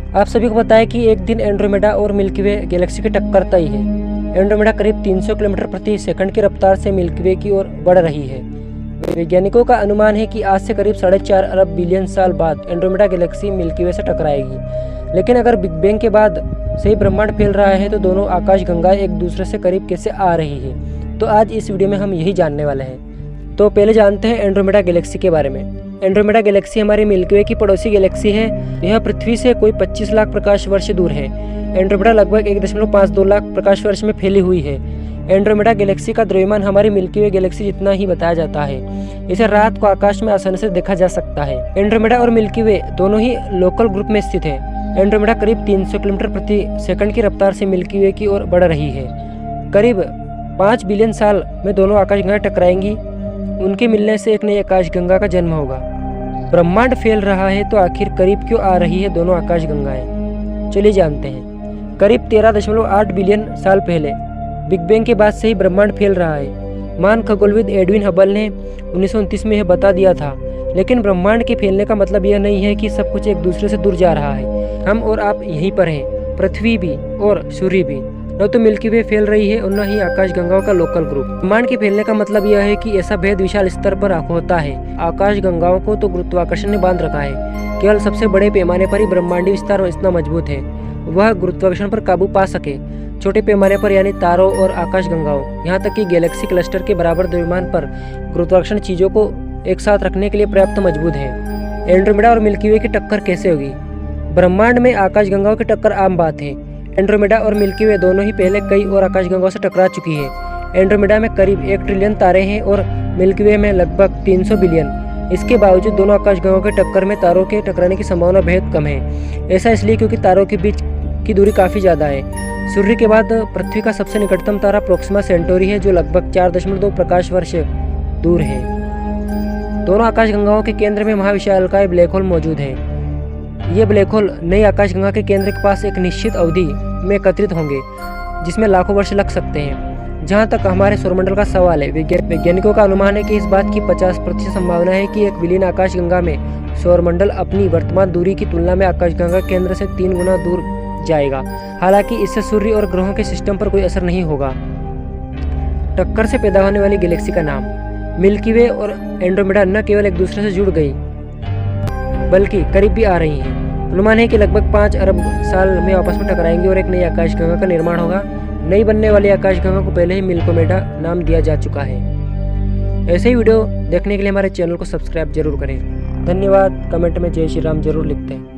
आप सभी को पता है कि एक दिन एंड्रोमेडा और मिल्की वे गैलेक्सी की टक्कर तय है। एंड्रोमेडा करीब 300 किलोमीटर प्रति सेकंड की रफ्तार से मिल्की वे की ओर बढ़ रही है। वैज्ञानिकों का अनुमान है कि आज से करीब 4.5 अरब बिलियन साल बाद एंड्रोमेडा गैलेक्सी मिल्की वे से टकराएगी। लेकिन अगर बिग बैंग के बाद से ही ब्रह्मांड फैल रहा है तो दोनों आकाश गंगाएं एक दूसरे से करीब कैसे आ रही है, तो आज इस वीडियो में हम यही जानने वाले हैं। तो पहले जानते हैं एंड्रोमेडा गैलेक्सी के बारे में। एंड्रोमेडा गैलेक्सी हमारी मिल्की वे की पड़ोसी गैलेक्सी है। यह पृथ्वी से कोई 25 लाख प्रकाश वर्ष दूर है। एंड्रोमेडा लगभग 1.52 लाख प्रकाश वर्ष में फैली हुई है। एंड्रोमेडा गैलेक्सी का द्रव्यमान हमारी मिल्की वे गैलेक्सी जितना ही बताया जाता है। इसे रात को आकाश में आसानी से देखा जा सकता है। एंड्रोमेडा और मिल्की वे दोनों ही लोकल ग्रुप में स्थित है। एंड्रोमेडा करीब 300 किलोमीटर प्रति सेकंड की रफ्तार से मिल्की वे की ओर बढ़ रही है। करीब 5 बिलियन साल में दोनों आकाशगंगाएं टकराएंगी। उनके मिलने से एक नई आकाशगंगा का जन्म होगा। ब्रह्मांड फैल रहा है तो आखिर करीब क्यों आ रही है दोनों आकाशगंगाएं? चलिए जानते हैं। करीब 13.8 बिलियन साल पहले बिग बैंग के बाद से ही ब्रह्मांड फैल रहा है। महान खगोलविद एडविन हबल ने 1929 में यह बता दिया था। लेकिन ब्रह्मांड के फैलने का मतलब यह नहीं है कि सब कुछ एक दूसरे से दूर जा रहा है। हम और आप यहीं पर हैं, पृथ्वी भी और सूर्य भी। न तो मिल्की वे फैल रही है और न ही आकाशगंगाओं का लोकल ग्रुप। ब्रह्मांड के फैलने का मतलब यह है कि ऐसा भेद विशाल स्तर पर होता है। आकाशगंगाओं को तो गुरुत्वाकर्षण ने बांध रखा है। केवल सबसे बड़े पैमाने पर ही ब्रह्मांडीय विस्तार इतना मजबूत है वह गुरुत्वाकर्षण पर काबू पा सके। छोटे पैमाने पर यानी तारों और आकाशगंगाओं, यहाँ तक कि गैलेक्सी क्लस्टर के बराबर द्रव्यमान पर गुरुत्वाकर्षण चीजों को एक साथ रखने के लिए पर्याप्त मजबूत है। एंड्रोमेडा और मिल्की वे की टक्कर कैसे होगी? ब्रह्मांड में आकाशगंगाओं की टक्कर आम बात है। एंड्रोमेडा और मिल्की वे दोनों ही पहले कई और आकाशगंगाओं से टकरा चुकी है। एंड्रोमेडा में करीब 1 ट्रिलियन तारे हैं और मिल्की वे में लगभग 300 बिलियन। इसके बावजूद दोनों आकाशगंगाओं के टक्कर में तारों के टकराने की संभावना बेहद कम है। ऐसा इसलिए क्योंकि तारों के बीच की दूरी काफ़ी ज़्यादा है। सूर्य के बाद पृथ्वी का सबसे निकटतम तारा प्रोक्सिमा सेंटोरी है जो लगभग 4.2 प्रकाश वर्ष दूर है। दोनों आकाशगंगाओं के केंद्र में महाविशालकाय ब्लैक होल मौजूद है। ये ब्लैक होल नई आकाशगंगा के केंद्र के पास एक निश्चित अवधि में एकत्रित होंगे जिसमें लाखों वर्ष लग सकते हैं। जहाँ तक हमारे सौरमंडल का सवाल है, वैज्ञानिकों का अनुमान है कि इस बात की 50% संभावना है कि एक विलीन आकाशगंगा में सौरमंडल अपनी वर्तमान दूरी की तुलना में आकाशगंगा केंद्र से 3 गुना दूर जाएगा। हालांकि इससे सूर्य और ग्रहों के सिस्टम पर कोई असर नहीं होगा। टक्कर से पैदा होने वाली गैलेक्सी का नाम। मिल्की वे और एंड्रोमेडा न केवल एक दूसरे से जुड़ गई बल्कि करीब भी आ रही हैं। अनुमान है कि लगभग 5 अरब साल में आपस में टकराएंगे और एक नई आकाशगंगा का निर्माण होगा। नई बनने वाली आकाशगंगा को पहले ही मिल्कोमेडा नाम दिया जा चुका है। ऐसे ही वीडियो देखने के लिए हमारे चैनल को सब्सक्राइब जरूर करें। धन्यवाद। कमेंट में जय श्री राम जरूर लिखते हैं।